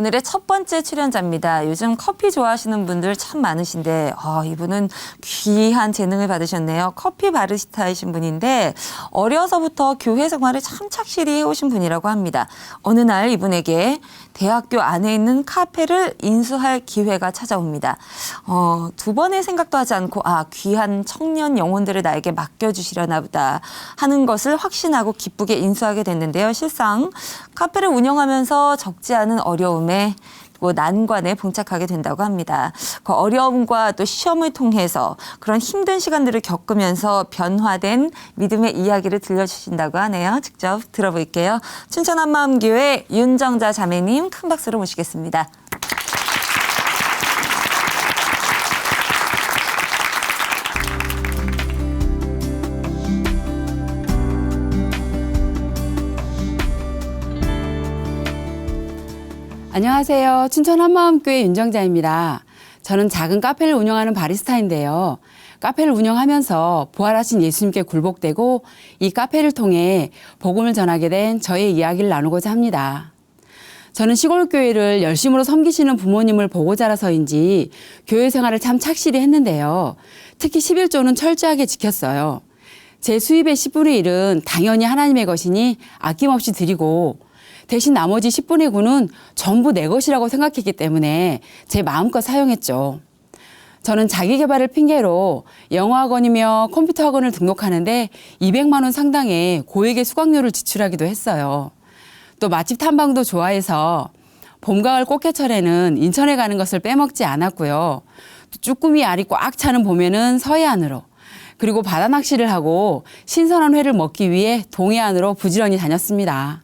오늘의 첫 번째 출연자입니다. 요즘 커피 좋아하시는 분들 참 많으신데 이분은 귀한 재능을 받으셨네요. 커피 바리스타이신 분인데 어려서부터 교회 생활을 참 착실히 해오신 분이라고 합니다. 어느 날 이분에게 대학교 안에 있는 카페를 인수할 기회가 찾아옵니다. 두 번의 생각도 하지 않고 귀한 청년 영혼들을 나에게 맡겨주시려나 보다 하는 것을 확신하고 기쁘게 인수하게 됐는데요. 실상 카페를 운영하면서 적지 않은 어려움에 난관에 봉착하게 된다고 합니다. 그 어려움과 또 시험을 통해서 그런 힘든 시간들을 겪으면서 변화된 믿음의 이야기를 들려주신다고 하네요. 직접 들어볼게요. 춘천 한마음교회 윤정자 자매님 큰 박수로 모시겠습니다. 안녕하세요. 춘천 한마음교회 윤정자입니다. 저는 작은 카페를 운영하는 바리스타인데요. 카페를 운영하면서 부활하신 예수님께 굴복되고 이 카페를 통해 복음을 전하게 된 저의 이야기를 나누고자 합니다. 저는 시골 교회를 열심으로 섬기시는 부모님을 보고 자라서인지 교회 생활을 참 착실히 했는데요. 특히 11조는 철저하게 지켰어요. 제 수입의 10분의 1은 당연히 하나님의 것이니 아낌없이 드리고 대신 나머지 10분의 9는 전부 내 것이라고 생각했기 때문에 제 마음껏 사용했죠. 저는 자기개발을 핑계로 영어학원이며 컴퓨터학원을 등록하는데 200만 원 상당의 고액의 수강료를 지출하기도 했어요. 또 맛집 탐방도 좋아해서 봄, 가을 꽃게철에는 인천에 가는 것을 빼먹지 않았고요. 또 쭈꾸미 알이 꽉 차는 봄에는 서해안으로, 그리고 바다 낚시를 하고 신선한 회를 먹기 위해 동해안으로 부지런히 다녔습니다.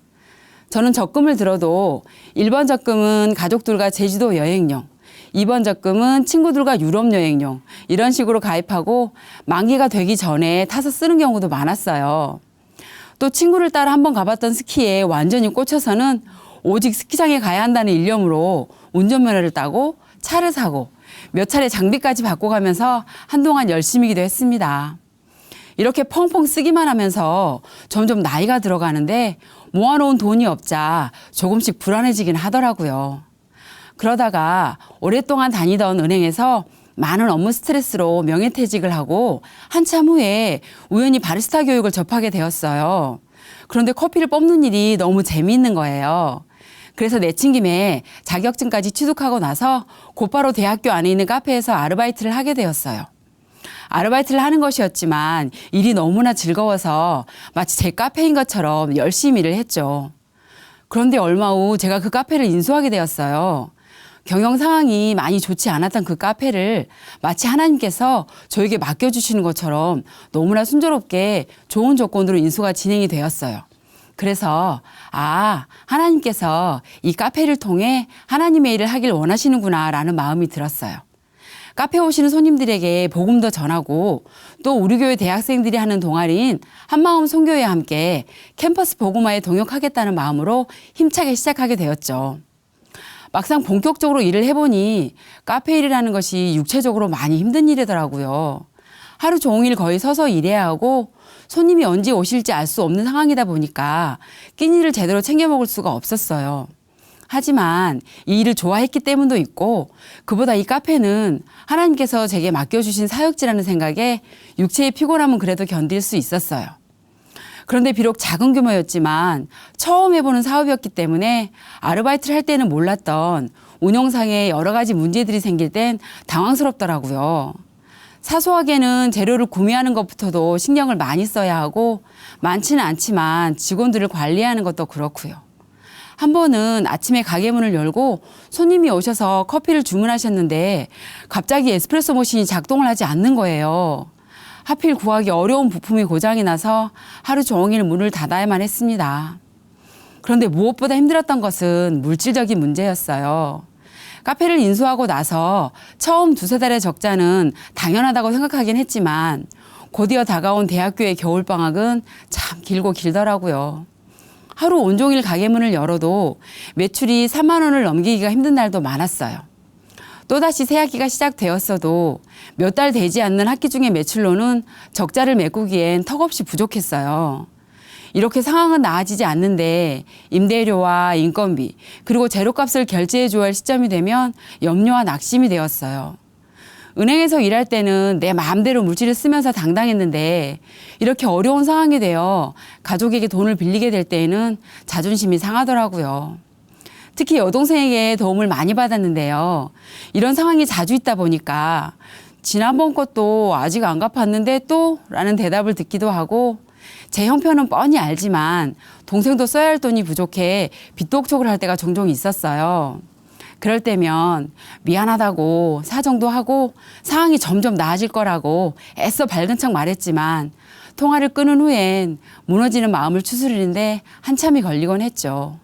저는 적금을 들어도 1번 적금은 가족들과 제주도 여행용, 2번 적금은 친구들과 유럽 여행용 이런 식으로 가입하고 만기가 되기 전에 타서 쓰는 경우도 많았어요. 또 친구를 따라 한번 가봤던 스키에 완전히 꽂혀서는 오직 스키장에 가야 한다는 일념으로 운전면허를 따고 차를 사고 몇 차례 장비까지 바꿔가면서 한동안 열심히기도 했습니다. 이렇게 펑펑 쓰기만 하면서 점점 나이가 들어가는데 모아놓은 돈이 없자 조금씩 불안해지긴 하더라고요. 그러다가 오랫동안 다니던 은행에서 많은 업무 스트레스로 명예퇴직을 하고 한참 후에 우연히 바리스타 교육을 접하게 되었어요. 그런데 커피를 뽑는 일이 너무 재미있는 거예요. 그래서 내친 김에 자격증까지 취득하고 나서 곧바로 대학교 안에 있는 카페에서 아르바이트를 하게 되었어요. 아르바이트를 하는 것이었지만 일이 너무나 즐거워서 마치 제 카페인 것처럼 열심히 일을 했죠. 그런데 얼마 후 제가 그 카페를 인수하게 되었어요. 경영 상황이 많이 좋지 않았던 그 카페를 마치 하나님께서 저에게 맡겨주시는 것처럼 너무나 순조롭게 좋은 조건으로 인수가 진행이 되었어요. 그래서 하나님께서 이 카페를 통해 하나님의 일을 하길 원하시는구나 라는 마음이 들었어요. 카페에 오시는 손님들에게 복음도 전하고 또 우리 교회 대학생들이 하는 동아리인 한마음 선교회와 함께 캠퍼스 복음화에 동역하겠다는 마음으로 힘차게 시작하게 되었죠. 막상 본격적으로 일을 해보니 카페 일이라는 것이 육체적으로 많이 힘든 일이더라고요. 하루 종일 거의 서서 일해야 하고 손님이 언제 오실지 알 수 없는 상황이다 보니까 끼니를 제대로 챙겨 먹을 수가 없었어요. 하지만 이 일을 좋아했기 때문도 있고 그보다 이 카페는 하나님께서 제게 맡겨주신 사역지라는 생각에 육체의 피곤함은 그래도 견딜 수 있었어요. 그런데 비록 작은 규모였지만 처음 해보는 사업이었기 때문에 아르바이트를 할 때는 몰랐던 운영상에 여러 가지 문제들이 생길 땐 당황스럽더라고요. 사소하게는 재료를 구매하는 것부터도 신경을 많이 써야 하고 많지는 않지만 직원들을 관리하는 것도 그렇고요. 한 번은 아침에 가게 문을 열고 손님이 오셔서 커피를 주문하셨는데 갑자기 에스프레소 머신이 작동을 하지 않는 거예요. 하필 구하기 어려운 부품이 고장이 나서 하루 종일 문을 닫아야만 했습니다. 그런데 무엇보다 힘들었던 것은 물질적인 문제였어요. 카페를 인수하고 나서 처음 2-3달의 적자는 당연하다고 생각하긴 했지만 곧이어 다가온 대학교의 겨울방학은 참 길고 길더라고요. 하루 온종일 가게 문을 열어도 매출이 3만 원을 넘기기가 힘든 날도 많았어요. 또다시 새 학기가 시작되었어도 몇 달 되지 않는 학기 중의 매출로는 적자를 메꾸기엔 턱없이 부족했어요. 이렇게 상황은 나아지지 않는데 임대료와 인건비 그리고 재료값을 결제해 줘야 할 시점이 되면 염려와 낙심이 되었어요. 은행에서 일할 때는 내 마음대로 물질을 쓰면서 당당했는데 이렇게 어려운 상황이 되어 가족에게 돈을 빌리게 될 때에는 자존심이 상하더라고요. 특히 여동생에게 도움을 많이 받았는데요. 이런 상황이 자주 있다 보니까 지난번 것도 아직 안 갚았는데 또? 라는 대답을 듣기도 하고 제 형편은 뻔히 알지만 동생도 써야 할 돈이 부족해 빚독촉을 할 때가 종종 있었어요. 그럴 때면 미안하다고 사정도 하고 상황이 점점 나아질 거라고 애써 밝은 척 말했지만 통화를 끊은 후엔 무너지는 마음을 추스리는데 한참이 걸리곤 했죠.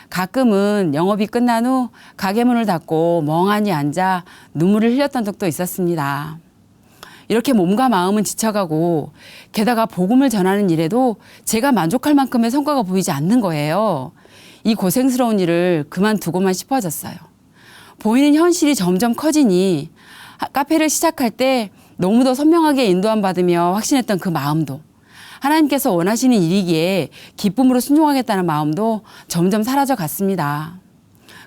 가끔은 영업이 끝난 후 가게 문을 닫고 멍하니 앉아 눈물을 흘렸던 적도 있었습니다. 이렇게 몸과 마음은 지쳐가고 게다가 복음을 전하는 일에도 제가 만족할 만큼의 성과가 보이지 않는 거예요. 이 고생스러운 일을 그만두고만 싶어졌어요. 보이는 현실이 점점 커지니 카페를 시작할 때 너무도 선명하게 인도함 받으며 확신했던 그 마음도 하나님께서 원하시는 일이기에 기쁨으로 순종하겠다는 마음도 점점 사라져 갔습니다.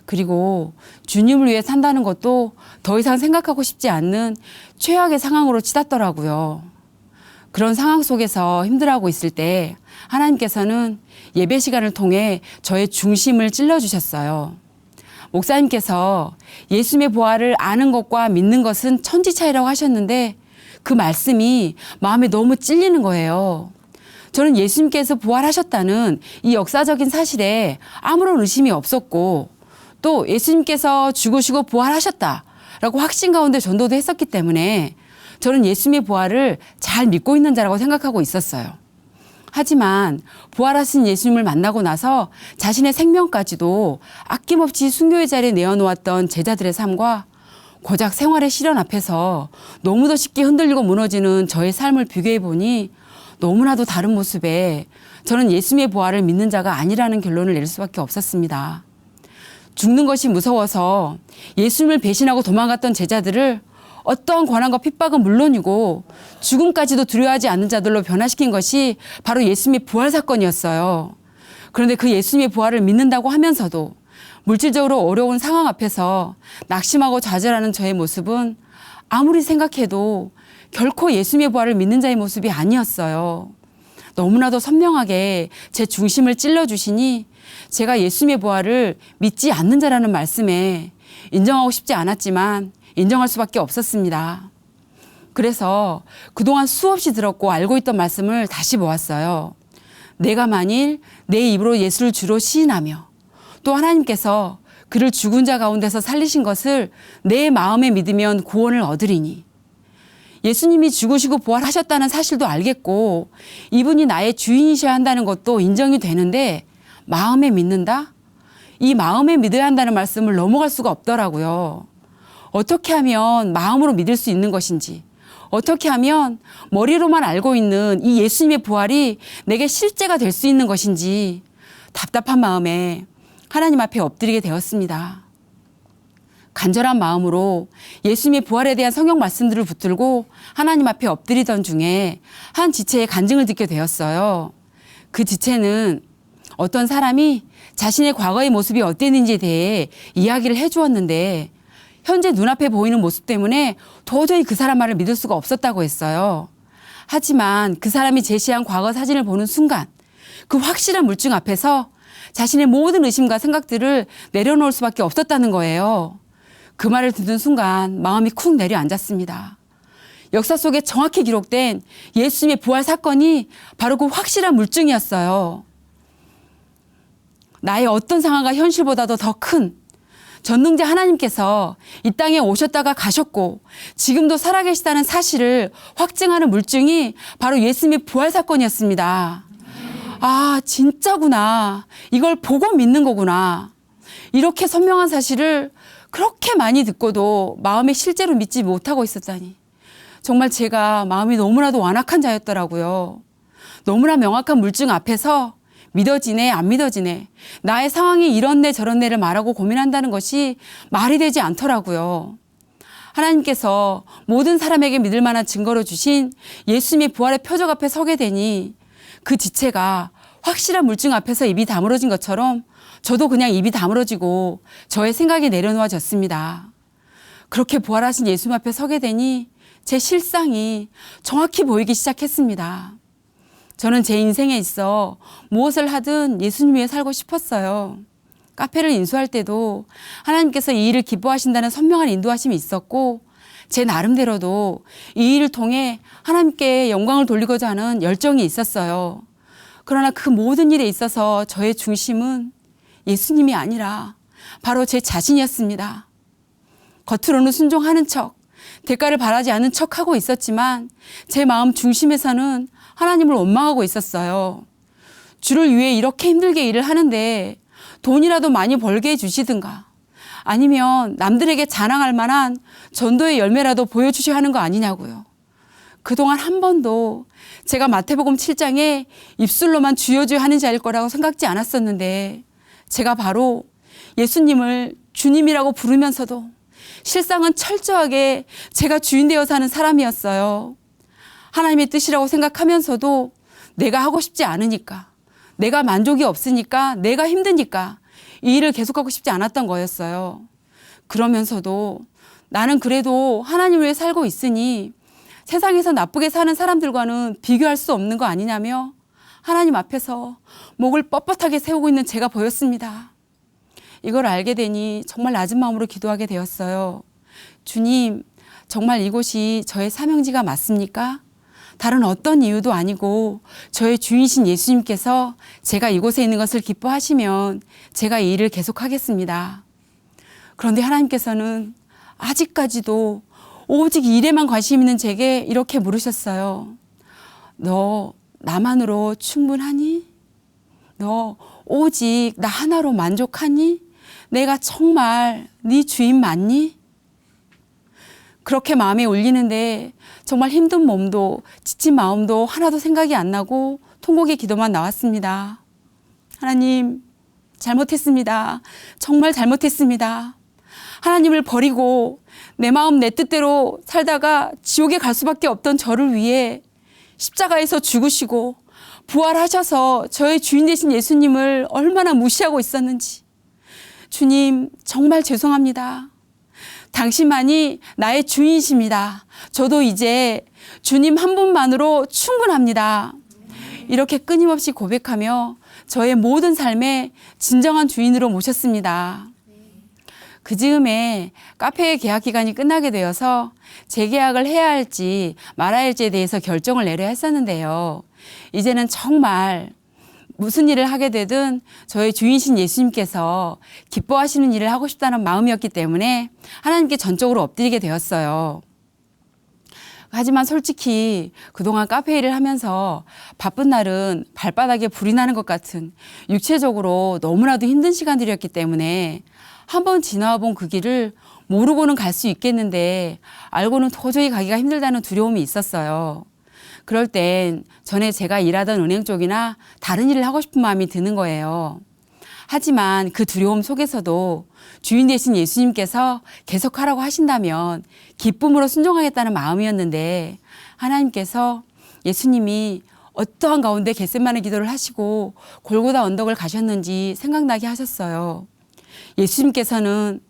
그리고 주님을 위해 산다는 것도 더 이상 생각하고 싶지 않는 최악의 상황으로 치닫더라고요. 그런 상황 속에서 힘들어하고 있을 때 하나님께서는 예배 시간을 통해 저의 중심을 찔러주셨어요. 목사님께서 예수님의 부활을 아는 것과 믿는 것은 천지 차이라고 하셨는데 그 말씀이 마음에 너무 찔리는 거예요. 저는 예수님께서 부활하셨다는 이 역사적인 사실에 아무런 의심이 없었고 또 예수님께서 죽으시고 부활하셨다라고 확신 가운데 전도도 했었기 때문에 저는 예수님의 부활을 잘 믿고 있는 자라고 생각하고 있었어요. 하지만 부활하신 예수님을 만나고 나서 자신의 생명까지도 아낌없이 순교의 자리에 내어놓았던 제자들의 삶과 고작 생활의 시련 앞에서 너무도 쉽게 흔들리고 무너지는 저의 삶을 비교해 보니 너무나도 다른 모습에 저는 예수님의 부활을 믿는 자가 아니라는 결론을 낼 수밖에 없었습니다. 죽는 것이 무서워서 예수님을 배신하고 도망갔던 제자들을 어떠한 고난과 핍박은 물론이고 죽음까지도 두려워하지 않는 자들로 변화시킨 것이 바로 예수님의 부활 사건이었어요. 그런데 그 예수님의 부활을 믿는다고 하면서도 물질적으로 어려운 상황 앞에서 낙심하고 좌절하는 저의 모습은 아무리 생각해도 결코 예수님의 부활을 믿는 자의 모습이 아니었어요. 너무나도 선명하게 제 중심을 찔러주시니 제가 예수님의 부활을 믿지 않는 자라는 말씀에 인정하고 싶지 않았지만 인정할 수밖에 없었습니다. 그래서 그동안 수없이 들었고 알고 있던 말씀을 다시 모았어요. 내가 만일 내 입으로 예수를 주로 시인하며 또 하나님께서 그를 죽은 자 가운데서 살리신 것을 내 마음에 믿으면 구원을 얻으리니 예수님이 죽으시고 부활하셨다는 사실도 알겠고 이분이 나의 주인이셔야 한다는 것도 인정이 되는데 마음에 믿는다? 이 마음에 믿어야 한다는 말씀을 넘어갈 수가 없더라고요. 어떻게 하면 마음으로 믿을 수 있는 것인지 어떻게 하면 머리로만 알고 있는 이 예수님의 부활이 내게 실제가 될 수 있는 것인지 답답한 마음에 하나님 앞에 엎드리게 되었습니다. 간절한 마음으로 예수님의 부활에 대한 성경 말씀들을 붙들고 하나님 앞에 엎드리던 중에 한 지체의 간증을 듣게 되었어요. 그 지체는 어떤 사람이 자신의 과거의 모습이 어땠는지에 대해 이야기를 해주었는데 현재 눈앞에 보이는 모습 때문에 도저히 그 사람 말을 믿을 수가 없었다고 했어요. 하지만 그 사람이 제시한 과거 사진을 보는 순간 그 확실한 물증 앞에서 자신의 모든 의심과 생각들을 내려놓을 수밖에 없었다는 거예요. 그 말을 듣는 순간 마음이 쿵 내려앉았습니다. 역사 속에 정확히 기록된 예수님의 부활 사건이 바로 그 확실한 물증이었어요. 나의 어떤 상황과 현실보다도 더 큰 전능자 하나님께서 이 땅에 오셨다가 가셨고 지금도 살아계시다는 사실을 확증하는 물증이 바로 예수님의 부활 사건이었습니다. 아, 진짜구나. 이걸 보고 믿는 거구나. 이렇게 선명한 사실을 그렇게 많이 듣고도 마음에 실제로 믿지 못하고 있었다니. 정말 제가 마음이 너무나도 완악한 자였더라고요. 너무나 명확한 물증 앞에서 믿어지네 안 믿어지네 나의 상황이 이렇네 저렇네를 말하고 고민한다는 것이 말이 되지 않더라고요. 하나님께서 모든 사람에게 믿을 만한 증거로 주신 예수님의 부활의 표적 앞에 서게 되니 그 지체가 확실한 물증 앞에서 입이 다물어진 것처럼 저도 그냥 입이 다물어지고 저의 생각이 내려놓아졌습니다. 그렇게 부활하신 예수님 앞에 서게 되니 제 실상이 정확히 보이기 시작했습니다. 저는 제 인생에 있어 무엇을 하든 예수님 위해 살고 싶었어요. 카페를 인수할 때도 하나님께서 이 일을 기뻐하신다는 선명한 인도하심이 있었고 제 나름대로도 이 일을 통해 하나님께 영광을 돌리고자 하는 열정이 있었어요. 그러나 그 모든 일에 있어서 저의 중심은 예수님이 아니라 바로 제 자신이었습니다. 겉으로는 순종하는 척, 대가를 바라지 않는 척하고 있었지만 제 마음 중심에서는 하나님을 원망하고 있었어요. 주를 위해 이렇게 힘들게 일을 하는데 돈이라도 많이 벌게 해주시든가 아니면 남들에게 자랑할 만한 전도의 열매라도 보여주셔야 하는 거 아니냐고요. 그동안 한 번도 제가 마태복음 7장에 입술로만 주여 주여 하는 자일 거라고 생각지 않았었는데 제가 바로 예수님을 주님이라고 부르면서도 실상은 철저하게 제가 주인 되어 사는 사람이었어요. 하나님의 뜻이라고 생각하면서도 내가 하고 싶지 않으니까, 내가 만족이 없으니까, 내가 힘드니까 이 일을 계속하고 싶지 않았던 거였어요. 그러면서도 나는 그래도 하나님을 위해 살고 있으니 세상에서 나쁘게 사는 사람들과는 비교할 수 없는 거 아니냐며 하나님 앞에서 목을 뻣뻣하게 세우고 있는 제가 보였습니다. 이걸 알게 되니 정말 낮은 마음으로 기도하게 되었어요. 주님, 정말 이곳이 저의 사명지가 맞습니까? 다른 어떤 이유도 아니고 저의 주인이신 예수님께서 제가 이곳에 있는 것을 기뻐하시면 제가 이 일을 계속하겠습니다. 그런데 하나님께서는 아직까지도 오직 일에만 관심 있는 제게 이렇게 물으셨어요. 너 나만으로 충분하니? 너 오직 나 하나로 만족하니? 내가 정말 네 주인 맞니? 그렇게 마음에 울리는데 정말 힘든 몸도 지친 마음도 하나도 생각이 안 나고 통곡의 기도만 나왔습니다. 하나님, 잘못했습니다. 정말 잘못했습니다. 하나님을 버리고 내 마음 내 뜻대로 살다가 지옥에 갈 수밖에 없던 저를 위해 십자가에서 죽으시고 부활하셔서 저의 주인 되신 예수님을 얼마나 무시하고 있었는지 주님 정말 죄송합니다. 당신만이 나의 주인이십니다. 저도 이제 주님 한 분만으로 충분합니다. 이렇게 끊임없이 고백하며 저의 모든 삶의 진정한 주인으로 모셨습니다. 그 즈음에 카페의 계약 기간이 끝나게 되어서 재계약을 해야 할지 말아야 할지에 대해서 결정을 내려야 했었는데요. 이제는 정말 무슨 일을 하게 되든 저의 주인이신 예수님께서 기뻐하시는 일을 하고 싶다는 마음이었기 때문에 하나님께 전적으로 엎드리게 되었어요. 하지만 솔직히 그동안 카페 일을 하면서 바쁜 날은 발바닥에 불이 나는 것 같은 육체적으로 너무나도 힘든 시간들이었기 때문에 한번 지나와 본 그 길을 모르고는 갈 수 있겠는데 알고는 도저히 가기가 힘들다는 두려움이 있었어요. 그럴 땐 전에 제가 일하던 은행 쪽이나 다른 일을 하고 싶은 마음이 드는 거예요. 하지만 그 두려움 속에서도 주인 되신 예수님께서 계속하라고 하신다면 기쁨으로 순종하겠다는 마음이었는데 하나님께서 예수님이 어떠한 가운데 겟세마네 기도를 하시고 골고다 언덕을 가셨는지 생각나게 하셨어요. 예수님께서는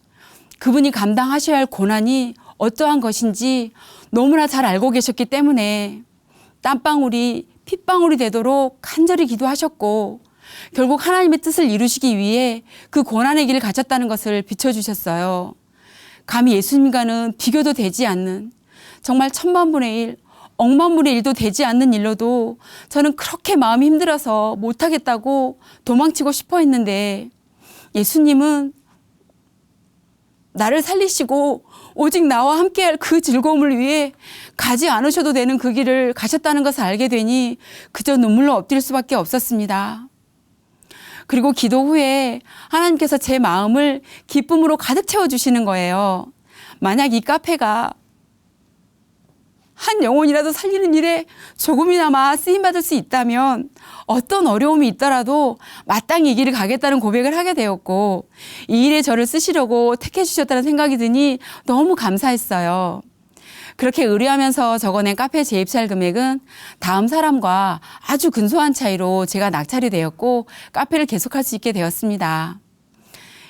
그분이 감당하셔야 할 고난이 어떠한 것인지 너무나 잘 알고 계셨기 때문에 땀방울이 핏방울이 되도록 간절히 기도하셨고 결국 하나님의 뜻을 이루시기 위해 그 고난의 길을 가셨다는 것을 비춰주셨어요. 감히 예수님과는 비교도 되지 않는 정말 천만분의 일, 억만분의 일도 되지 않는 일로도 저는 그렇게 마음이 힘들어서 못하겠다고 도망치고 싶어 했는데 예수님은 나를 살리시고 오직 나와 함께할 그 즐거움을 위해 가지 않으셔도 되는 그 길을 가셨다는 것을 알게 되니 그저 눈물로 엎드릴 수밖에 없었습니다. 그리고 기도 후에 하나님께서 제 마음을 기쁨으로 가득 채워주시는 거예요. 만약 이 카페가 한 영혼이라도 살리는 일에 조금이나마 쓰임받을 수 있다면 어떤 어려움이 있더라도 마땅히 이 길을 가겠다는 고백을 하게 되었고 이 일에 저를 쓰시려고 택해 주셨다는 생각이 드니 너무 감사했어요. 그렇게 의뢰하면서 적어낸 카페 재입찰 금액은 다음 사람과 아주 근소한 차이로 제가 낙찰이 되었고 카페를 계속할 수 있게 되었습니다.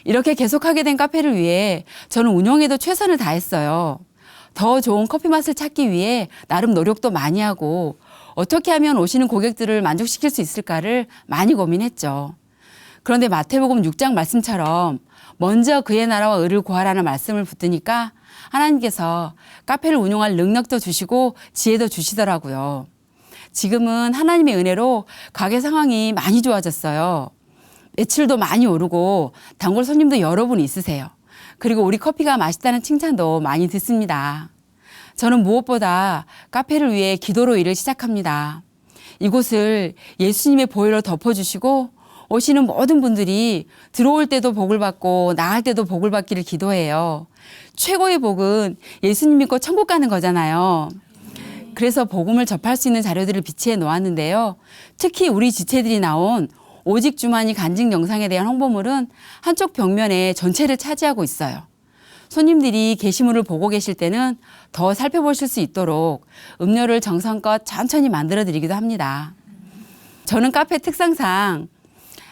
이렇게 계속하게 된 카페를 위해 저는 운영에도 최선을 다했어요. 더 좋은 커피 맛을 찾기 위해 나름 노력도 많이 하고 어떻게 하면 오시는 고객들을 만족시킬 수 있을까를 많이 고민했죠. 그런데 마태복음 6장 말씀처럼 먼저 그의 나라와 의를 구하라는 말씀을 붙드니까 하나님께서 카페를 운영할 능력도 주시고 지혜도 주시더라고요. 지금은 하나님의 은혜로 가게 상황이 많이 좋아졌어요. 매출도 많이 오르고 단골 손님도 여러분 있으세요. 그리고 우리 커피가 맛있다는 칭찬도 많이 듣습니다. 저는 무엇보다 카페를 위해 기도로 일을 시작합니다. 이곳을 예수님의 보혈로 덮어주시고 오시는 모든 분들이 들어올 때도 복을 받고 나갈 때도 복을 받기를 기도해요. 최고의 복은 예수님 믿고 천국 가는 거잖아요. 그래서 복음을 접할 수 있는 자료들을 비치해 놓았는데요. 특히 우리 지체들이 나온 오직 주만이 간증 영상에 대한 홍보물은 한쪽 벽면에 전체를 차지하고 있어요. 손님들이 게시물을 보고 계실 때는 더 살펴보실 수 있도록 음료를 정성껏 천천히 만들어 드리기도 합니다. 저는 카페 특성상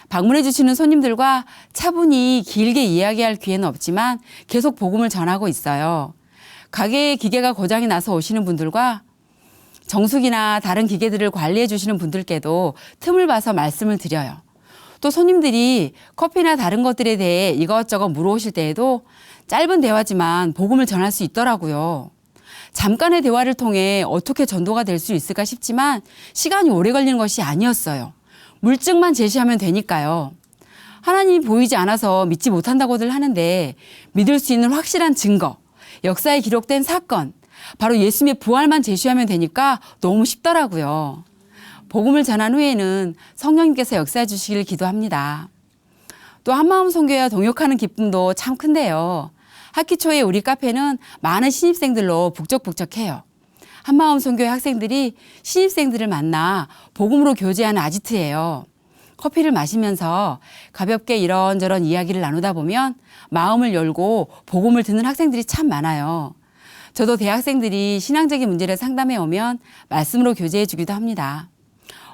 방문해 주시는 손님들과 차분히 길게 이야기할 기회는 없지만 계속 복음을 전하고 있어요. 가게의 기계가 고장이 나서 오시는 분들과 정수기나 다른 기계들을 관리해 주시는 분들께도 틈을 봐서 말씀을 드려요. 또 손님들이 커피나 다른 것들에 대해 이것저것 물어오실 때에도 짧은 대화지만 복음을 전할 수 있더라고요. 잠깐의 대화를 통해 어떻게 전도가 될 수 있을까 싶지만 시간이 오래 걸리는 것이 아니었어요. 물증만 제시하면 되니까요. 하나님이 보이지 않아서 믿지 못한다고들 하는데 믿을 수 있는 확실한 증거, 역사에 기록된 사건, 바로 예수님의 부활만 제시하면 되니까 너무 쉽더라고요. 복음을 전한 후에는 성령님께서 역사해 주시기를 기도합니다. 또 한마음 선교회와 동역하는 기쁨도 참 큰데요. 학기 초에 우리 카페는 많은 신입생들로 북적북적해요. 한마음 선교회 학생들이 신입생들을 만나 복음으로 교제하는 아지트예요. 커피를 마시면서 가볍게 이런저런 이야기를 나누다 보면 마음을 열고 복음을 듣는 학생들이 참 많아요. 저도 대학생들이 신앙적인 문제를 상담해 오면 말씀으로 교제해 주기도 합니다.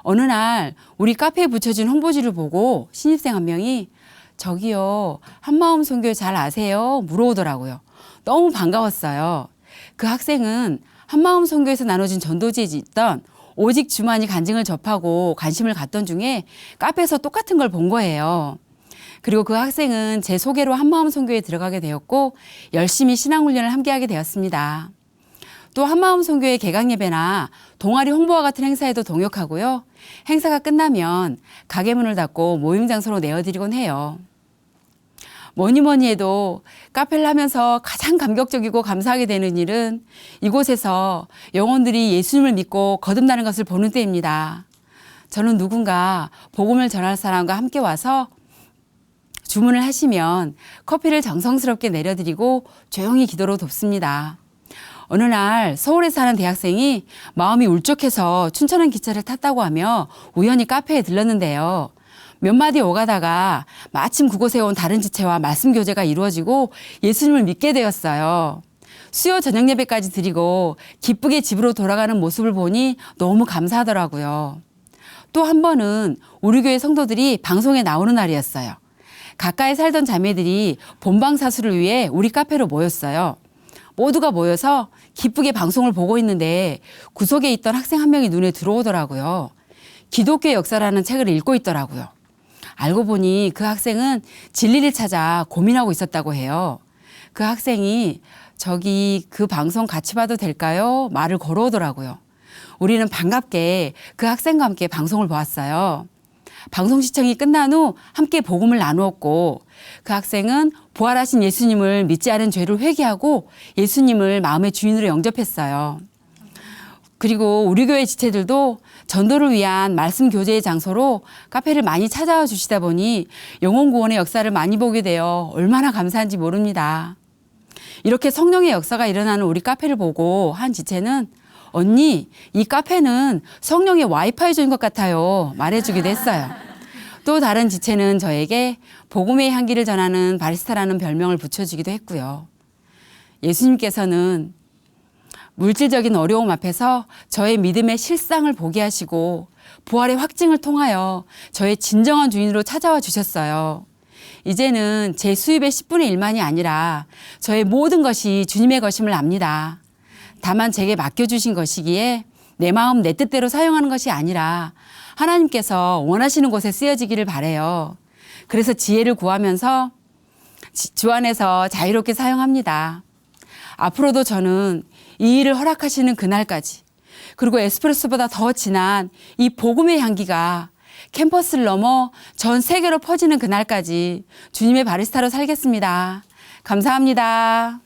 어느 날 우리 카페에 붙여진 홍보지를 보고 신입생 한 명이 저기요, 한마음 선교회 잘 아세요? 물어오더라고요. 너무 반가웠어요. 그 학생은 한마음 선교회에서 나눠진 전도지에 있던 오직 주만이 간증을 접하고 관심을 갖던 중에 카페에서 똑같은 걸 본 거예요. 그리고 그 학생은 제 소개로 한마음 선교회에 들어가게 되었고 열심히 신앙훈련을 함께하게 되었습니다. 또 한마음 선교회 개강 예배나 동아리 홍보와 같은 행사에도 동역하고요. 행사가 끝나면 가게 문을 닫고 모임 장소로 내어드리곤 해요. 뭐니 해도 카페를 하면서 가장 감격적이고 감사하게 되는 일은 이곳에서 영혼들이 예수님을 믿고 거듭나는 것을 보는 때입니다. 저는 누군가 복음을 전할 사람과 함께 와서 주문을 하시면 커피를 정성스럽게 내려드리고 조용히 기도로 돕습니다. 어느 날 서울에 사는 대학생이 마음이 울적해서 춘천행 기차를 탔다고 하며 우연히 카페에 들렀는데요. 몇 마디 오가다가 마침 그곳에 온 다른 지체와 말씀 교제가 이루어지고 예수님을 믿게 되었어요. 수요 저녁 예배까지 드리고 기쁘게 집으로 돌아가는 모습을 보니 너무 감사하더라고요. 또 한 번은 우리 교회 성도들이 방송에 나오는 날이었어요. 가까이 살던 자매들이 본방사수를 위해 우리 카페로 모였어요. 모두가 모여서 기쁘게 방송을 보고 있는데 구석에 있던 학생 한 명이 눈에 들어오더라고요. 기독교의 역사라는 책을 읽고 있더라고요. 알고 보니 그 학생은 진리를 찾아 고민하고 있었다고 해요. 그 학생이 저기 그 방송 같이 봐도 될까요? 말을 걸어오더라고요. 우리는 반갑게 그 학생과 함께 방송을 보았어요. 방송 시청이 끝난 후 함께 복음을 나누었고 그 학생은 부활하신 예수님을 믿지 않은 죄를 회개하고 예수님을 마음의 주인으로 영접했어요. 그리고 우리 교회 지체들도 전도를 위한 말씀 교제의 장소로 카페를 많이 찾아와 주시다 보니 영혼 구원의 역사를 많이 보게 되어 얼마나 감사한지 모릅니다. 이렇게 성령의 역사가 일어나는 우리 카페를 보고 한 지체는 언니, 이 카페는 성령의 와이파이존인 것 같아요. 말해주기도 했어요. 또 다른 지체는 저에게 복음의 향기를 전하는 바리스타라는 별명을 붙여주기도 했고요. 예수님께서는 물질적인 어려움 앞에서 저의 믿음의 실상을 보게 하시고 부활의 확증을 통하여 저의 진정한 주인으로 찾아와 주셨어요. 이제는 제 수입의 10분의 1만이 아니라 저의 모든 것이 주님의 것임을 압니다. 다만 제게 맡겨주신 것이기에 내 마음 내 뜻대로 사용하는 것이 아니라 하나님께서 원하시는 곳에 쓰여지기를 바라요. 그래서 지혜를 구하면서 주 안에서 자유롭게 사용합니다. 앞으로도 저는 이 일을 허락하시는 그날까지, 그리고 에스프레소보다 더 진한 이 복음의 향기가 캠퍼스를 넘어 전 세계로 퍼지는 그날까지 주님의 바리스타로 살겠습니다. 감사합니다.